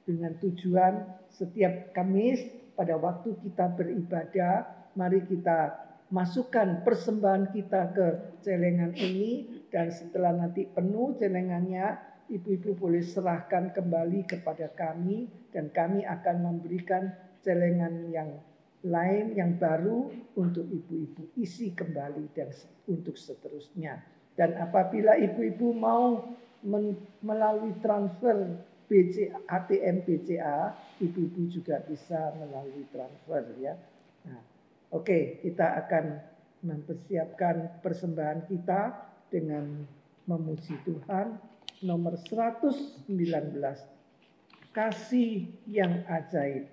dengan tujuan setiap Kamis pada waktu kita beribadah, mari kita masukkan persembahan kita ke celengan ini, dan setelah nanti penuh celengannya, ibu-ibu boleh serahkan kembali kepada kami dan kami akan memberikan celengan yang lain yang baru untuk ibu-ibu isi kembali dan untuk seterusnya. Dan apabila ibu-ibu mau melalui transfer ATM BCA, ibu-ibu juga bisa melalui transfer ya. Nah, oke, kita akan mempersiapkan persembahan kita dengan memuji Tuhan. Nomor 119, kasih yang ajaib.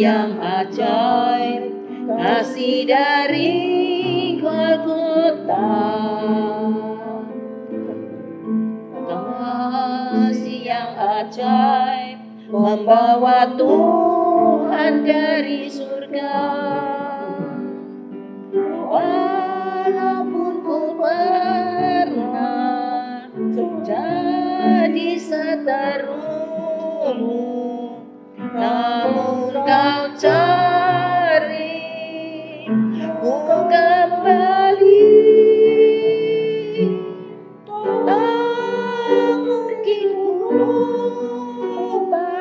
Yang ajaib, kasih dari Golgota, kasih yang ajaib membawa Tuhan dari surga. Walaupun ku pernah jadi seterumu, namun kau cari ku kembali. Tak mungkin ku lupa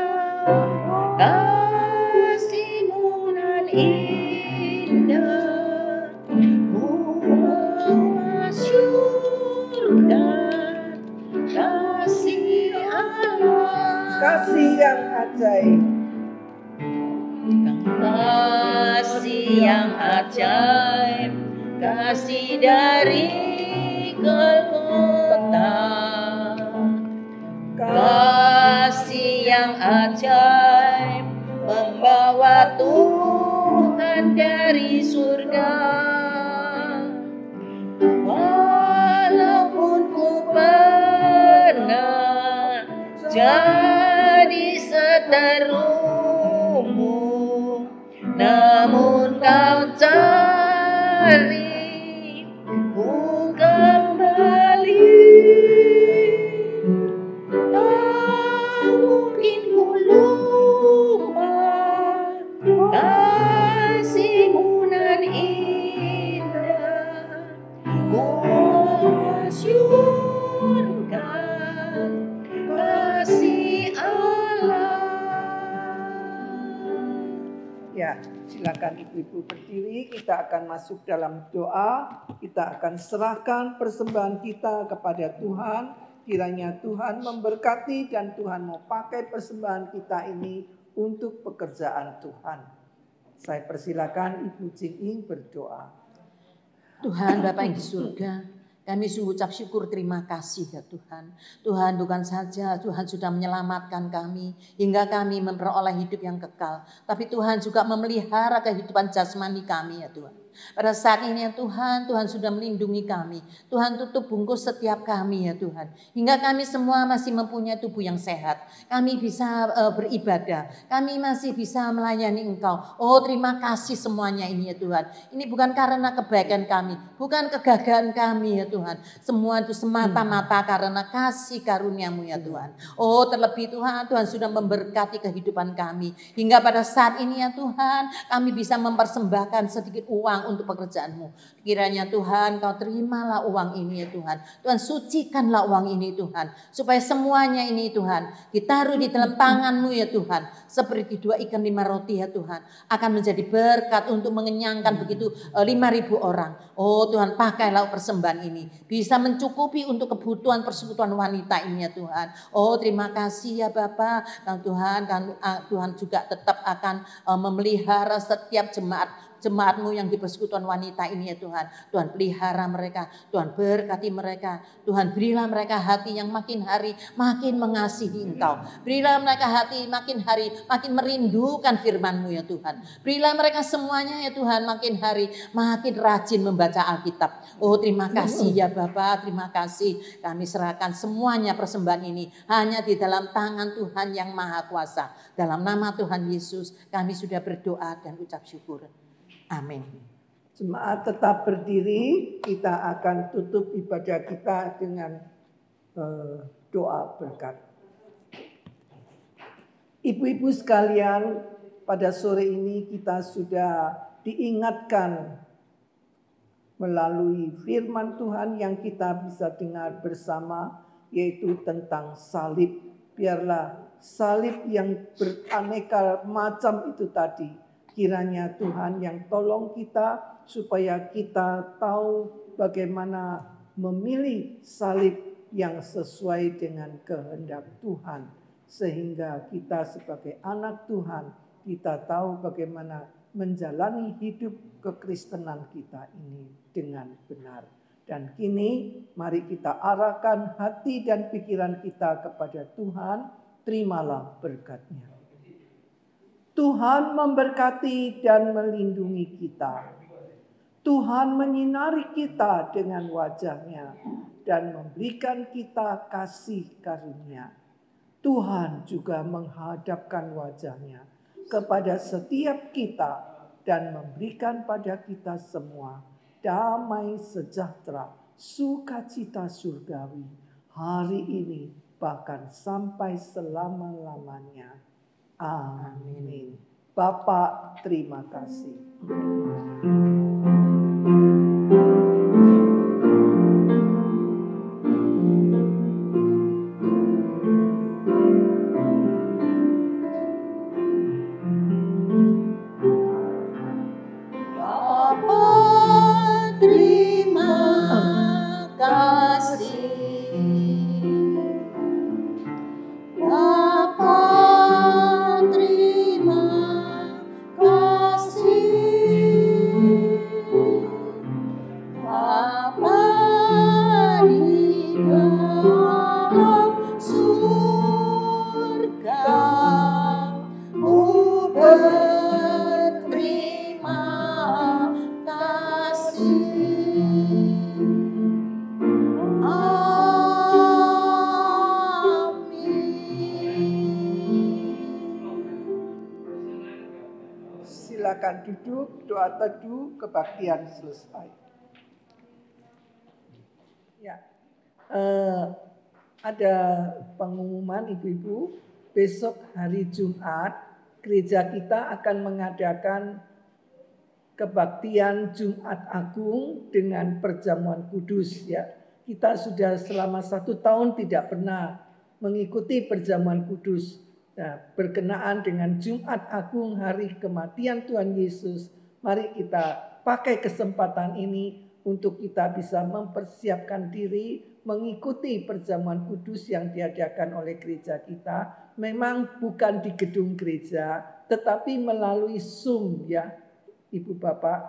kasih-Mu nan indah. Ku masyurkan kasih Allah, kasih yang ajaib. Kasih yang ajaib, kasih dari Golgota, kasih yang ajaib membawa Tuhan dari surga. Walaupun ku pernah jadi seterumu, namun kau cari ku kembali. Tak mungkin ku lupa kasih-Mu nan indah. Ku masyurkan kasih Allah. Ya, silakan ibu-ibu berdiri, kita akan masuk dalam doa, kita akan serahkan persembahan kita kepada Tuhan, kiranya Tuhan memberkati dan Tuhan mau pakai persembahan kita ini untuk pekerjaan Tuhan. Saya persilakan Ibu Jing Ing berdoa. Tuhan Bapa yang di surga, kami sungguh ucap syukur terima kasih ya Tuhan. Tuhan bukan saja Tuhan sudah menyelamatkan kami hingga kami memperoleh hidup yang kekal, tapi Tuhan juga memelihara kehidupan jasmani kami ya Tuhan. Pada saat ini ya Tuhan, Tuhan sudah melindungi kami. Tuhan tutup bungkus setiap kami ya Tuhan. Hingga kami semua masih mempunyai tubuh yang sehat. Kami bisa beribadah. Kami masih bisa melayani Engkau. Oh terima kasih semuanya ini ya Tuhan. Ini bukan karena kebaikan kami. Bukan kegagalan kami ya Tuhan. Semua itu semata-mata karena kasih karunia-Mu ya Tuhan. Oh terlebih Tuhan, Tuhan sudah memberkati kehidupan kami. Hingga pada saat ini ya Tuhan, kami bisa mempersembahkan sedikit uang untuk pekerjaan-Mu. Kiranya Tuhan Kau terimalah uang ini ya Tuhan. Tuhan sucikanlah uang ini Tuhan. Supaya semuanya ini Tuhan ditaruh di dalam tangan-Mu ya Tuhan. Seperti 2 ikan 5 roti ya Tuhan. Akan menjadi berkat untuk mengenyangkan begitu 5.000 orang. Oh Tuhan pakailah persembahan ini. Bisa mencukupi untuk kebutuhan persekutuan wanita ini ya Tuhan. Oh terima kasih ya Bapa. Tuhan, Tuhan juga tetap akan memelihara setiap jemaat-Mu yang di persekutuan wanita ini ya Tuhan. Tuhan pelihara mereka, Tuhan berkati mereka. Tuhan berilah mereka hati yang makin hari makin mengasihi Engkau. Berilah mereka hati makin hari makin merindukan firman-Mu ya Tuhan. Berilah mereka semuanya ya Tuhan makin hari makin rajin membaca Alkitab. Oh terima kasih ya Bapa, terima kasih. Kami serahkan semuanya persembahan ini hanya di dalam tangan Tuhan yang Maha Kuasa. Dalam nama Tuhan Yesus kami sudah berdoa dan ucap syukur. Amin. Jemaat tetap berdiri, kita akan tutup ibadah kita dengan doa berkat. Ibu-ibu sekalian, pada sore ini kita sudah diingatkan melalui firman Tuhan yang kita bisa dengar bersama, yaitu tentang salib. Biarlah salib yang beraneka macam itu tadi, kiranya Tuhan yang tolong kita supaya kita tahu bagaimana memilih salib yang sesuai dengan kehendak Tuhan. Sehingga kita sebagai anak Tuhan, kita tahu bagaimana menjalani hidup kekristenan kita ini dengan benar. Dan kini mari kita arahkan hati dan pikiran kita kepada Tuhan, terimalah berkat-Nya. Tuhan memberkati dan melindungi kita. Tuhan menyinari kita dengan wajah-Nya dan memberikan kita kasih karunia. Tuhan juga menghadapkan wajah-Nya kepada setiap kita dan memberikan pada kita semua damai sejahtera, sukacita surgawi hari ini bahkan sampai selama-lamanya. Amin. Bapa, terima kasih. Silakan duduk, doa teduh kebaktian selesai. Ya, ada pengumuman ibu-ibu, besok hari Jumat gereja kita akan mengadakan kebaktian Jumat Agung dengan perjamuan kudus ya. Kita sudah selama 1 tahun tidak pernah mengikuti perjamuan kudus. Nah, berkenaan dengan Jumat Agung hari kematian Tuhan Yesus, mari kita pakai kesempatan ini untuk kita bisa mempersiapkan diri mengikuti perjamuan kudus yang diadakan oleh gereja kita. Memang bukan di gedung gereja, tetapi melalui Zoom ya, Ibu Bapak.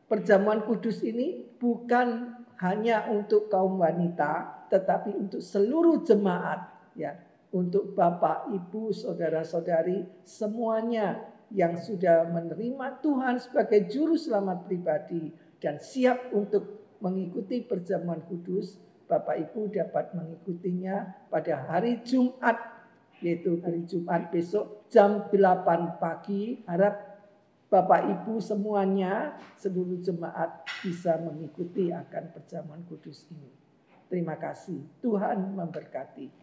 Perjamuan kudus ini bukan hanya untuk kaum wanita, tetapi untuk seluruh jemaat ya. Untuk Bapak, Ibu, Saudara-saudari semuanya yang sudah menerima Tuhan sebagai juru selamat pribadi dan siap untuk mengikuti perjamuan kudus, Bapak Ibu dapat mengikutinya pada hari Jumat, yaitu hari Jumat besok jam 8 pagi. Harap Bapak Ibu semuanya, seluruh jemaat bisa mengikuti akan perjamuan kudus ini. Terima kasih. Tuhan memberkati.